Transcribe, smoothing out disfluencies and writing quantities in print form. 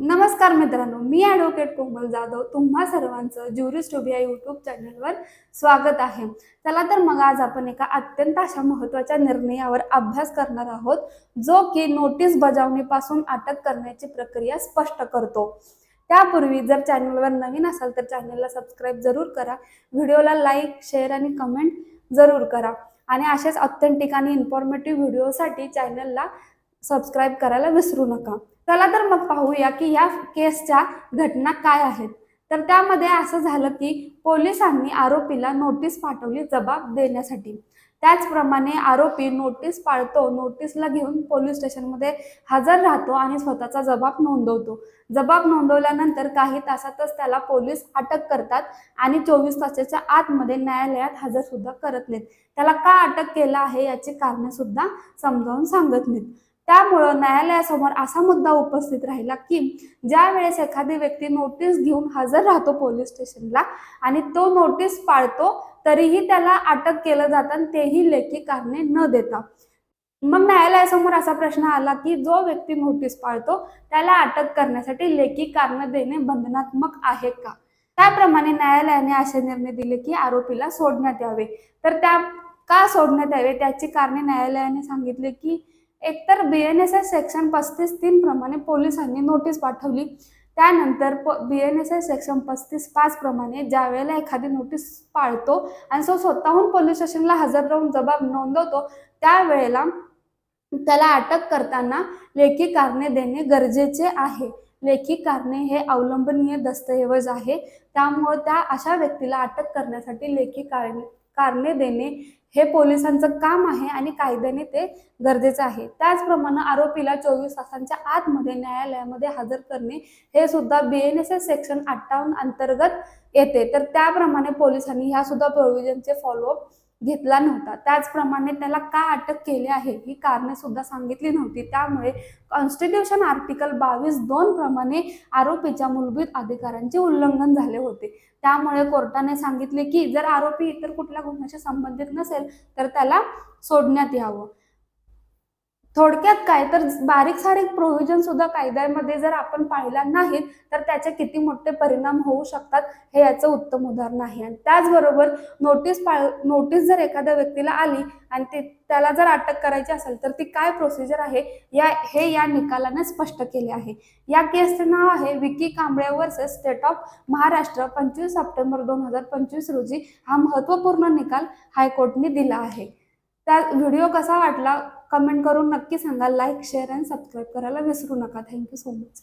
नमस्कार मित्रांनो, मी ॲडव्होकेट कोमल जाधव तुम्हा सर्वांचं ज्युरिस्ट या यूट्यूब चॅनलवर स्वागत आहे. चला तर मग आज आपण एका अत्यंत अशा महत्त्वाच्या निर्णयावर अभ्यास करणार आहोत, जो की नोटीस बजावणीपासून अटक करण्याची प्रक्रिया स्पष्ट करतो. त्यापूर्वी जर चॅनलवर नवीन असाल तर चॅनलला सबस्क्राईब जरूर करा, व्हिडिओला लाईक, शेअर आणि कमेंट जरूर करा आणि असेच ऑथेंटिक आणि इन्फॉर्मेटिव्ह व्हिडिओसाठी चॅनलला सबस्क्राईब करायला विसरू नका. चला तर मग पाहूया की या केसच्या घटना काय आहेत. तर त्यामध्ये असं झालं की पोलिसांनी आरोपीला नोटीस पाठवली जबाब देण्यासाठी. त्याचप्रमाणे आरोपी नोटीस पाळतो, नोटीसला घेऊन पोलीस स्टेशनमध्ये हजर राहतो आणि स्वतःचा जबाब नोंदवतो. जबाब नोंदवल्यानंतर काही तासातच त्याला पोलीस अटक करतात आणि 24 तासाच्या आतमध्ये न्यायालयात हजर सुद्धा करत नाहीत. त्याला का अटक केलं आहे याची कारणे सुद्धा समजावून सांगत नाहीत. त्यामुळं न्यायालयासमोर असा मुद्दा उपस्थित राहिला की ज्या वेळेस एखादी व्यक्ती नोटीस घेऊन हजर राहतो पोलीस स्टेशनला आणि तो नोटीस पाळतो, तरीही त्याला अटक केलं जातं आणि तेही लेखी कारणे न देता. मग न्यायालयासमोर असा प्रश्न आला की जो व्यक्ती नोटीस पाळतो त्याला अटक करण्यासाठी लेखी कारण देणे बंधनात्मक आहे का. त्याप्रमाणे न्यायालयाने असे निर्णय दिले की आरोपीला सोडण्यात यावे. तर त्या का सोडण्यात यावे त्याची कारणे न्यायालयाने सांगितले की एकतर BNSS सेक्शन 35(3) प्रमाणे पोलिसांनी नोटीस पाठवली. त्यानंतर BNSS सेक्शन 35(5) प्रमाणे ज्या वेळेला एखादी नोटीस पाळतो आणि तो स्वतःहून पोलीस स्टेशनला हजर राहून जबाब नोंदवतो, त्यावेळेला त्याला अटक करताना लेखी कारणे देणे गरजेचे आहे. लेखी कारणे हे अवलंबनीय दस्तऐवज आहे. त्यामुळे त्या अशा व्यक्तीला अटक करण्यासाठी लेखी कारणे देणे हे पोलिसांचं काम आहे आणि कायद्याने ते गरजेचं आहे. त्याचप्रमाणे आरोपीला 24 तासांच्या आतमध्ये न्यायालयामध्ये हजर करणे हे सुद्धा BNSS सेक्शन 58 अंतर्गत येते. तर त्याप्रमाणे पोलिसांनी ह्या सुद्धा प्रोव्हिजनचे फॉलोअप घेतला नव्हता. त्याचप्रमाणे त्याला का अटक केली आहे ही कारणे सुद्धा सांगितली नव्हती. त्यामुळे कॉन्स्टिट्यूशन आर्टिकल 22(2) प्रमाणे आरोपीच्या मूलभूत अधिकारांचे उल्लंघन झाले होते. त्यामुळे कोर्टाने सांगितले की जर आरोपी इतर कुठल्या गुन्ह्याशी संबंधित नसेल तर त्याला सोडण्यात यावं. थोडक्यात काय तर बारीक सारीक प्रोव्हिजन सुद्धा कायद्यामध्ये जर आपण पाहिला नाहीत तर त्याचे किती मोठे परिणाम होऊ शकतात हे याचं उत्तम उदाहरण आहे. आणि त्याचबरोबर नोटीस जर एखाद्या व्यक्तीला आली आणि त्याला जर अटक करायची असेल तर ती काय प्रोसिजर आहे हे या निकालाने स्पष्ट केले आहे. या केसचे नाव आहे Vicky Kamble versus state of Maharashtra. 25 September 2025 रोजी हा महत्त्वपूर्ण निकाल हायकोर्टने दिला आहे. त्या व्हिडिओ कसा वाटला कमेंट करून नक्की सांगा. लाईक, शेअर आणि सबस्क्राईब करायला विसरू नका. Thank you so much.